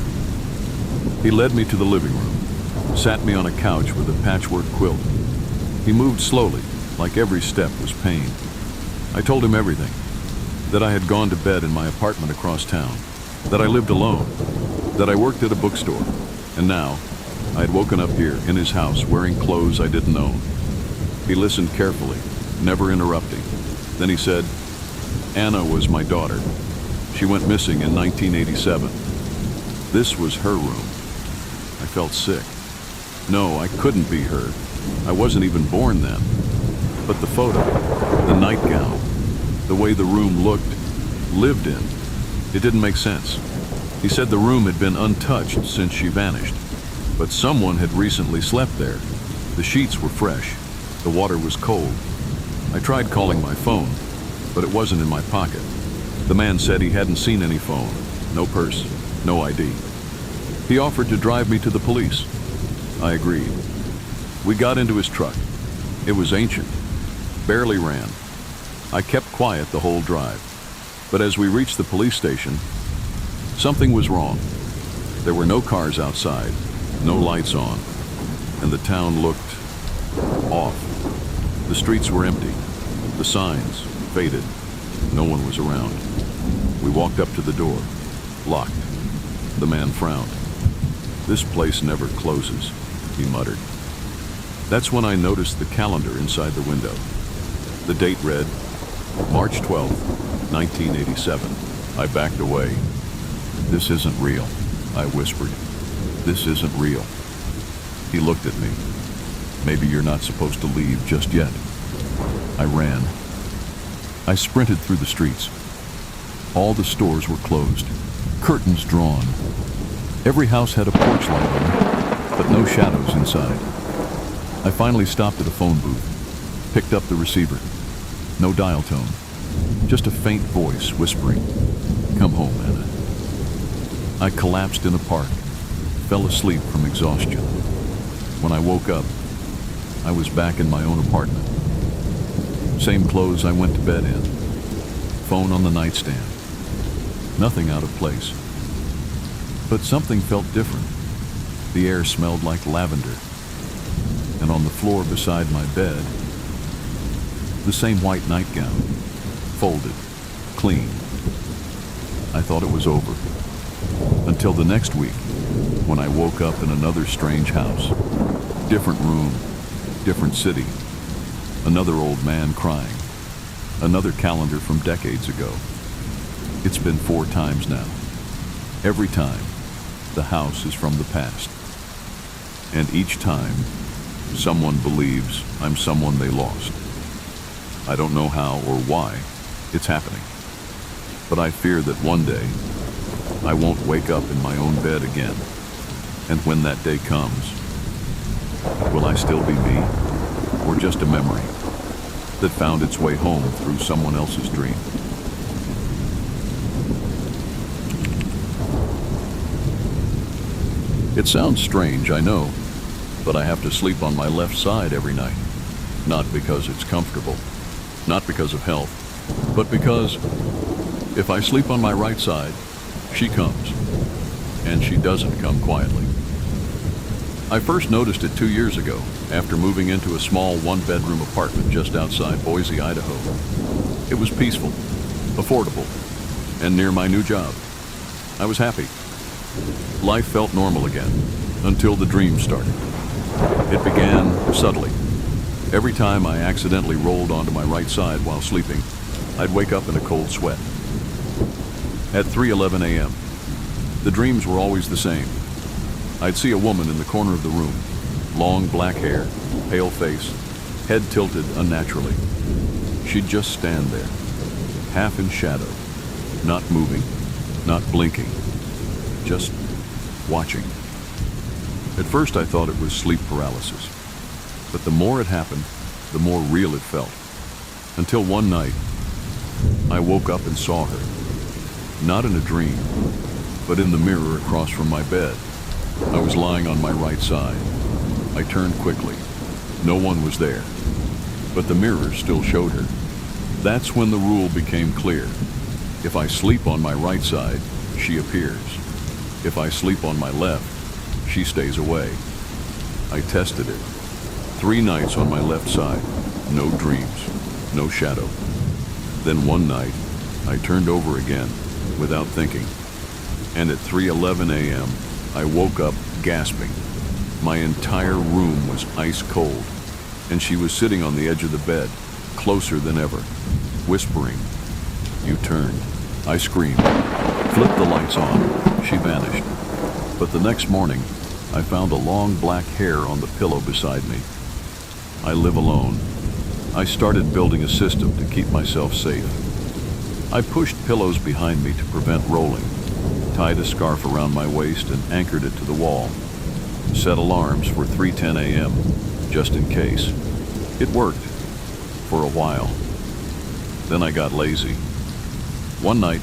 He led me to the living room, sat me on a couch with a patchwork quilt. He moved slowly, like every step was pain. I told him everything, that I had gone to bed in my apartment across town, that I lived alone, that I worked at a bookstore, and now I had woken up here in his house wearing clothes I didn't own. He listened carefully, never interrupting. Then he said, "Anna was my daughter. She went missing in 1987. This was her room." I felt sick. No, I couldn't be her. I wasn't even born then. But the photo, the nightgown, the way the room looked, lived in, it didn't make sense. He said the room had been untouched since she vanished, but someone had recently slept there. The sheets were fresh. The water was cold. I tried calling my phone, but it wasn't in my pocket. The man said he hadn't seen any phone, no purse, no ID. He offered to drive me to the police. I agreed. We got into his truck. It was ancient, barely ran. I kept quiet the whole drive. But as we reached the police station, something was wrong. There were no cars outside, no lights on, and the town looked off. The streets were empty, the signs faded, no one was around. We walked up to the door, locked. The man frowned. "This place never closes," he muttered. That's when I noticed the calendar inside the window. The date read, March 12th, 1987. I backed away. "This isn't real," I whispered. "This isn't real." He looked at me. "Maybe you're not supposed to leave just yet." I ran. I sprinted through the streets. All the stores were closed, curtains drawn. Every house had a porch light on, but no shadows inside. I finally stopped at a phone booth, picked up the receiver. No dial tone, just a faint voice whispering, "Come home, Anna." I collapsed in a park, fell asleep from exhaustion. When I woke up, I was back in my own apartment. Same clothes I went to bed in. Phone on the nightstand. Nothing out of place. But something felt different. The air smelled like lavender. And on the floor beside my bed, the same white nightgown, folded, clean. I thought it was over. Until the next week, when I woke up in another strange house. Different room, different city. Another old man crying. Another calendar from decades ago. It's been 4 times now. Every time, the house is from the past. And each time, someone believes I'm someone they lost. I don't know how or why it's happening. But I fear that one day, I won't wake up in my own bed again. And when that day comes, will I still be me? Or just a memory that found its way home through someone else's dream? It sounds strange, I know, but I have to sleep on my left side every night. Not because it's comfortable, not because of health, but because if I sleep on my right side, she comes, and she doesn't come quietly. I first noticed it 2 years ago, after moving into a small 1-bedroom apartment just outside Boise, Idaho. It was peaceful, affordable, and near my new job. I was happy. Life felt normal again, until the dream started. It began subtly. Every time I accidentally rolled onto my right side while sleeping, I'd wake up in a cold sweat. At 3:11 a.m., the dreams were always the same. I'd see a woman in the corner of the room, long black hair, pale face, head tilted unnaturally. She'd just stand there, half in shadow, not moving, not blinking, just watching. At first I thought it was sleep paralysis, but the more it happened, the more real it felt. Until one night, I woke up and saw her, not in a dream, but in the mirror across from my bed. I was lying on my right side. I turned quickly. No one was there, but the mirror still showed her. That's when the rule became clear. If I sleep on my right side, she appears. If I sleep on my left, she stays away. I tested it. 3 nights on my left side, no dreams, no shadow. Then one night, I turned over again, without thinking. And at 3:11 a.m., I woke up gasping. My entire room was ice cold, and she was sitting on the edge of the bed, closer than ever, whispering. You turned. I screamed, flipped the lights on. She vanished. But the next morning, I found a long black hair on the pillow beside me. I live alone. I started building a system to keep myself safe. I pushed pillows behind me to prevent rolling, tied a scarf around my waist and anchored it to the wall. Set alarms for 3:10 a.m., just in case. It worked, for a while. Then I got lazy. One night,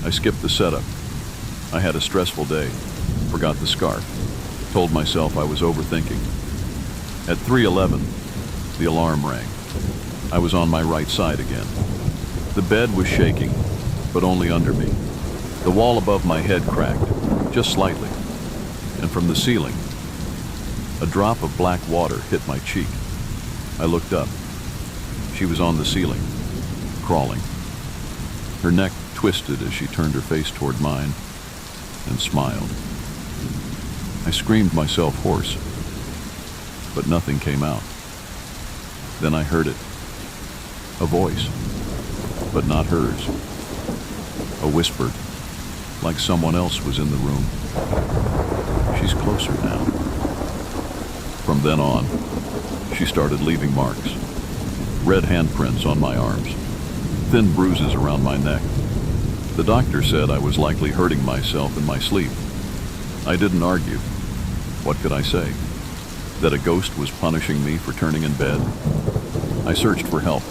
I skipped the setup. I had a stressful day, forgot the scarf, told myself I was overthinking. At 3:11, the alarm rang. I was on my right side again. The bed was shaking, but only under me. The wall above my head cracked, just slightly, and from the ceiling, a drop of black water hit my cheek. I looked up. She was on the ceiling, crawling. Her neck twisted as she turned her face toward mine and smiled. I screamed myself hoarse, but nothing came out. Then I heard it. A voice, but not hers. A whisper, like someone else was in the room. She's closer now. From then on, she started leaving marks. Red handprints on my arms, thin bruises around my neck. The doctor said I was likely hurting myself in my sleep. I didn't argue. What could I say? That a ghost was punishing me for turning in bed? I searched for help,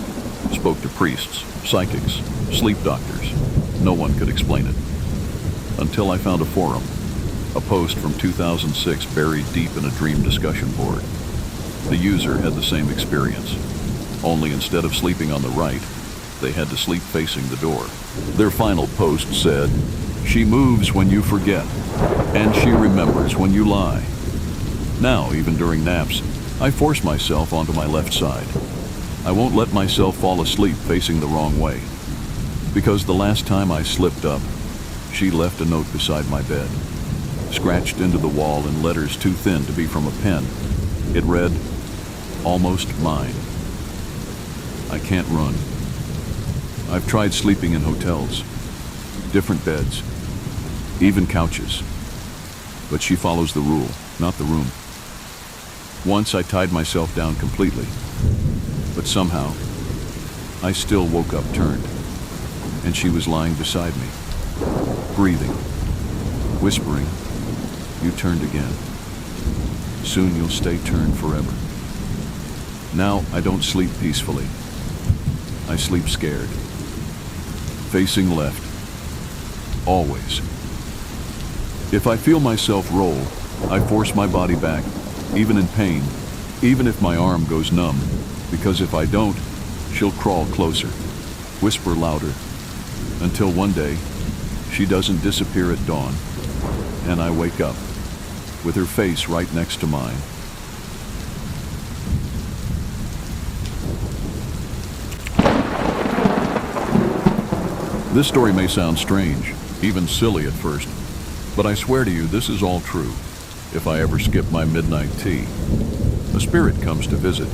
spoke to priests, psychics, sleep doctors. No one could explain it. Until I found a forum, a post from 2006 buried deep in a dream discussion board. The user had the same experience, only instead of sleeping on the right, they had to sleep facing the door. Their final post said, "She moves when you forget, and she remembers when you lie." Now, even during naps, I force myself onto my left side. I won't let myself fall asleep facing the wrong way, because the last time I slipped up, she left a note beside my bed, scratched into the wall in letters too thin to be from a pen. It read, "Almost mine." I can't run. I've tried sleeping in hotels, different beds, even couches. But she follows the rule, not the room. Once I tied myself down completely, but somehow I still woke up turned, and she was lying beside me, breathing, whispering, "You turned again. Soon you'll stay turned forever." Now I don't sleep peacefully. I sleep scared, facing left, always. If I feel myself roll, I force my body back, even in pain, even if my arm goes numb, because if I don't, she'll crawl closer, whisper louder, until one day, she doesn't disappear at dawn, and I wake up, with her face right next to mine. This story may sound strange, even silly at first, but I swear to you this is all true. If I ever skip my midnight tea, a spirit comes to visit,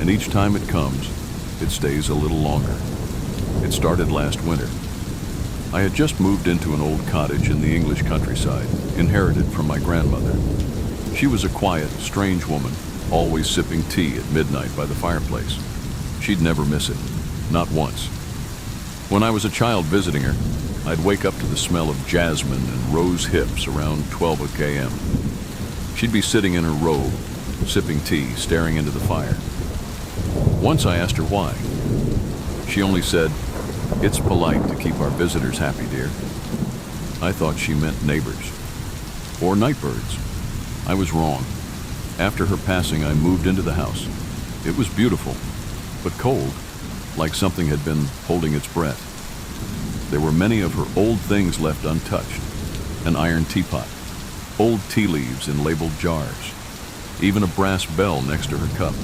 and each time it comes, it stays a little longer. It started last winter. I had just moved into an old cottage in the English countryside, inherited from my grandmother. She was a quiet, strange woman, always sipping tea at midnight by the fireplace. She'd never miss it, not once. When I was a child visiting her, I'd wake up to the smell of jasmine and rose hips around 12 a.m. She'd be sitting in her robe, sipping tea, staring into the fire. Once I asked her why. She only said, "It's polite to keep our visitors happy, dear." I thought she meant neighbors, or night birds. I was wrong. After her passing, I moved into the house. It was beautiful, but cold, like something had been holding its breath. There were many of her old things left untouched: an iron teapot, old tea leaves in labeled jars, even a brass bell next to her cup.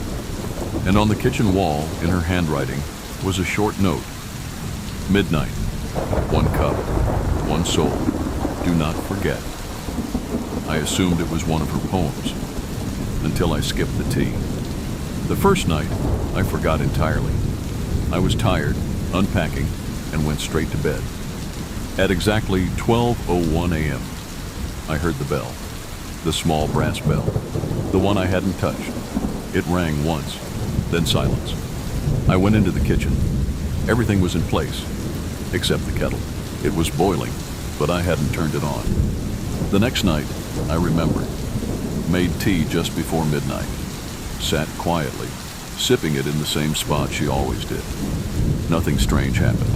And on the kitchen wall, in her handwriting, was a short note: "Midnight, 1 cup, 1 soul, do not forget." I assumed it was one of her poems, until I skipped the tea. The first night, I forgot entirely. I was tired, unpacking, and went straight to bed. At exactly 12:01 a.m., I heard the bell, the small brass bell, the one I hadn't touched. It rang once, then silence. I went into the kitchen. Everything was in place, except the kettle. It was boiling, but I hadn't turned it on. The next night, I remembered. Made tea just before midnight. Sat quietly, sipping it in the same spot she always did. Nothing strange happened,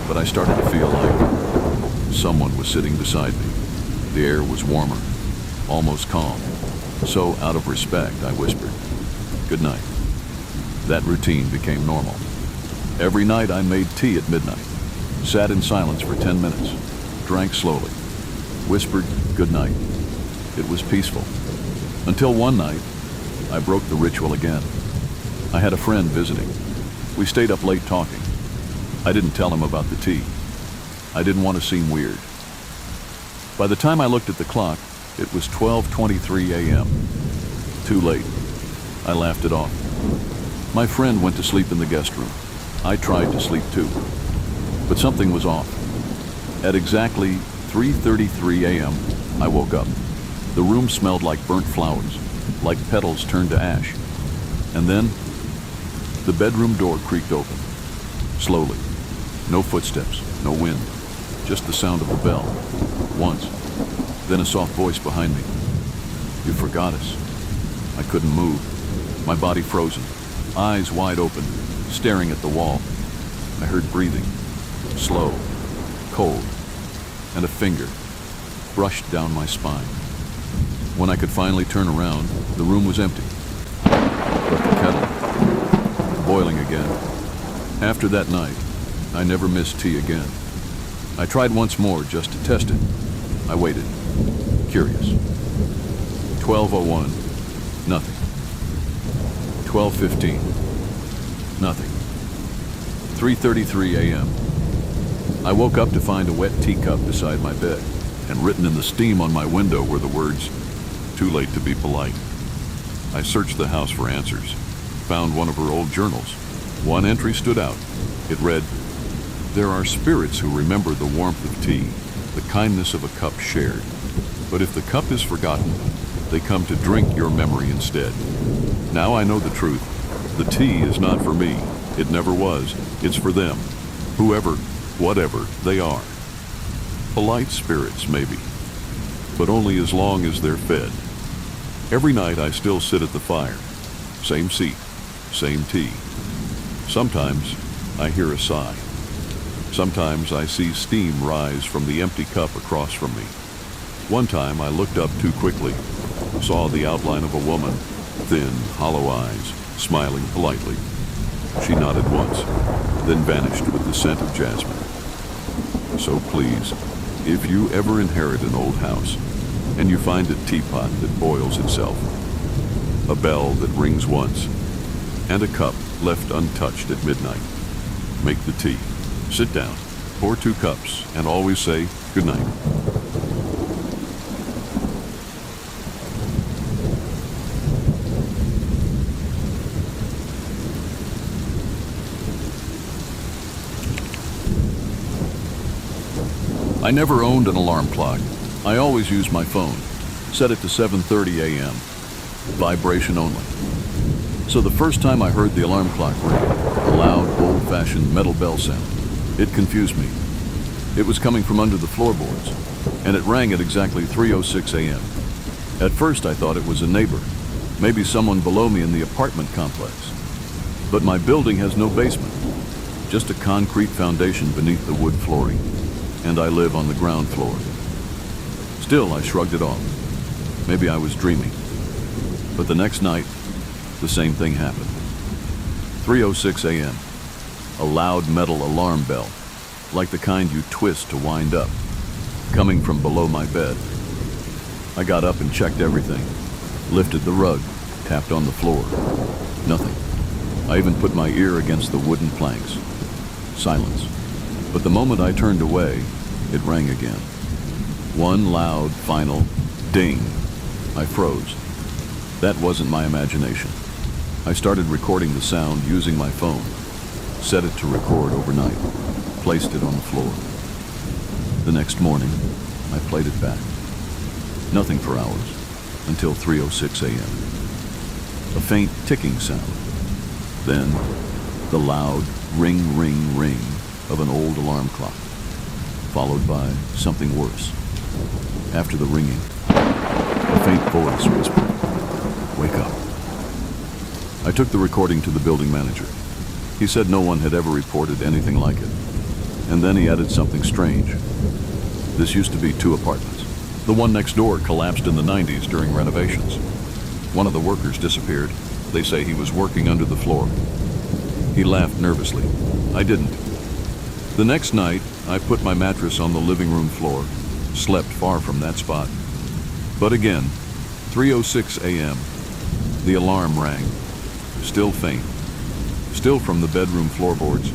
but I started to feel like someone was sitting beside me. The air was warmer, almost calm. So, out of respect, I whispered, "Good night." That routine became normal. Every night I made tea at midnight, sat in silence for 10 minutes, drank slowly, whispered good night. It was peaceful. Until one night, I broke the ritual again. I had a friend visiting. We stayed up late talking. I didn't tell him about the tea. I didn't want to seem weird. By the time I looked at the clock, it was 12:23 a.m. Too late. I laughed it off. My friend went to sleep in the guest room. I tried to sleep too, but something was off. At exactly 3:33 a.m., I woke up. The room smelled like burnt flowers, like petals turned to ash. And then, the bedroom door creaked open, slowly. No footsteps, no wind, just the sound of the bell. Once, then a soft voice behind me. "You forgot us." I couldn't move, my body frozen, eyes wide open, staring at the wall. I heard breathing, slow, cold, and a finger brushed down my spine. When I could finally turn around, the room was empty. But the kettle, boiling again. After that night, I never missed tea again. I tried once more just to test it. I waited, curious. 12:01, nothing. 12:15, nothing. 3:33 a.m. I woke up to find a wet teacup beside my bed, and written in the steam on my window were the words, "Too late to be polite." I searched the house for answers, found one of her old journals. One entry stood out. It read, "There are spirits who remember the warmth of tea, the kindness of a cup shared. But if the cup is forgotten, they come to drink your memory instead. Now I know the truth. The tea is not for me. It never was. It's for them. Whoever, whatever they are. Polite spirits, maybe, but only as long as they're fed. Every night I still sit at the fire. Same seat, same tea. Sometimes I hear a sigh. Sometimes I see steam rise from the empty cup across from me. One time I looked up too quickly, saw the outline of a woman, thin, hollow eyes, smiling politely. She nodded once, then vanished with the scent of jasmine. So please, if you ever inherit an old house, and you find a teapot that boils itself, a bell that rings once, and a cup left untouched at midnight, make the tea. Sit down, pour 2 cups, and always say good night. I never owned an alarm clock. I always used my phone. Set it to 7:30 a.m. Vibration only. So the first time I heard the alarm clock ring, a loud, old-fashioned metal bell sound, it confused me. It was coming from under the floorboards, and it rang at exactly 3:06 a.m. At first I thought it was a neighbor, maybe someone below me in the apartment complex. But my building has no basement, just a concrete foundation beneath the wood flooring, and I live on the ground floor. Still, I shrugged it off. Maybe I was dreaming. But the next night, the same thing happened. 3:06 a.m. A loud metal alarm bell, like the kind you twist to wind up, coming from below my bed. I got up and checked everything, lifted the rug, tapped on the floor. Nothing. I even put my ear against the wooden planks. Silence. But the moment I turned away, it rang again. One loud, final ding. I froze. That wasn't my imagination. I started recording the sound using my phone, set it to record overnight, placed it on the floor. The next morning, I played it back. Nothing for hours, until 3:06 a.m. A faint ticking sound. Then, the loud ring, ring, ring of an old alarm clock, followed by something worse. After the ringing, a faint voice whispered, "Wake up." I took the recording to the building manager. He said no one had ever reported anything like it. And then he added something strange. This used to be 2 apartments. The one next door collapsed in the 90s during renovations. One of the workers disappeared. They say he was working under the floor. He laughed nervously. I didn't. The next night, I put my mattress on the living room floor, slept far from that spot. But again, 3:06 a.m., the alarm rang. Still faint. Still from the bedroom floorboards.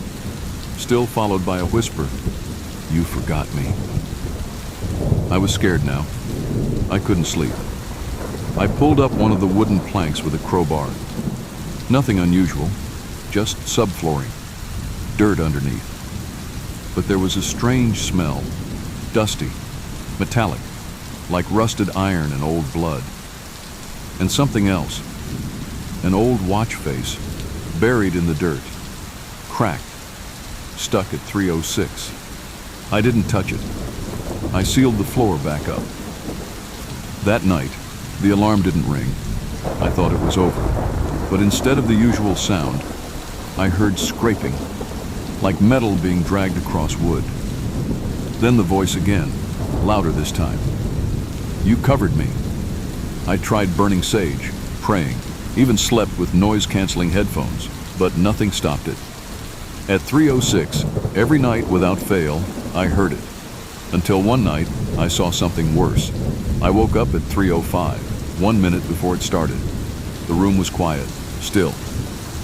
Still followed by a whisper, "You forgot me." I was scared now. I couldn't sleep. I pulled up one of the wooden planks with a crowbar. Nothing unusual, just subflooring, dirt underneath. But there was a strange smell, dusty, metallic, like rusted iron and old blood. And something else, an old watch face, buried in the dirt, cracked, stuck at 3:06. I didn't touch it. I sealed the floor back up. That night, the alarm didn't ring. I thought it was over. But instead of the usual sound, I heard scraping, like metal being dragged across wood. Then the voice again, louder this time. "You covered me. I tried burning sage, praying, even slept with noise-canceling headphones, but nothing stopped it. At 3:06, every night without fail, I heard it. Until one night, I saw something worse. I woke up at 3:05, 1 minute before it started. The room was quiet, still.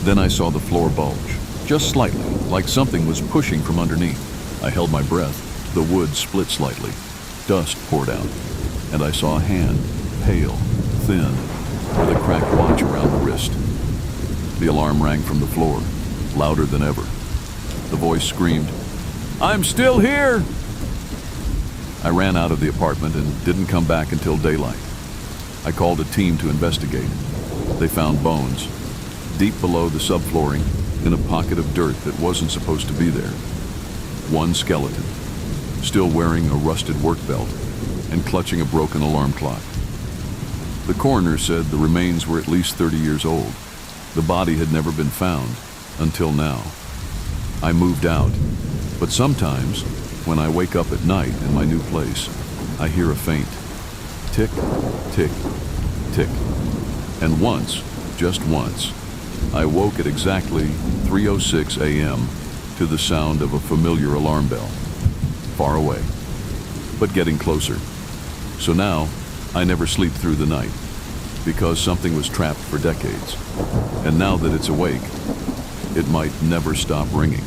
Then I saw the floor bulge, just slightly, like something was pushing from underneath. I held my breath. The wood split slightly. Dust poured out, and I saw a hand, pale, thin, with a cracked watch around the wrist. The alarm rang from the floor, louder than ever. The voice screamed, "I'm still here!" I ran out of the apartment and didn't come back until daylight. I called a team to investigate. They found bones, deep below the subflooring, in a pocket of dirt that wasn't supposed to be there. One skeleton, still wearing a rusted work belt and clutching a broken alarm clock. The coroner said the remains were at least 30 years old. The body had never been found until now. I moved out, but sometimes, when I wake up at night in my new place, I hear a faint tick, tick, tick. And once, just once, I woke at exactly 3:06 a.m. to the sound of a familiar alarm bell, far away, but getting closer. So now, I never sleep through the night, because something was trapped for decades. And now that it's awake, it might never stop ringing.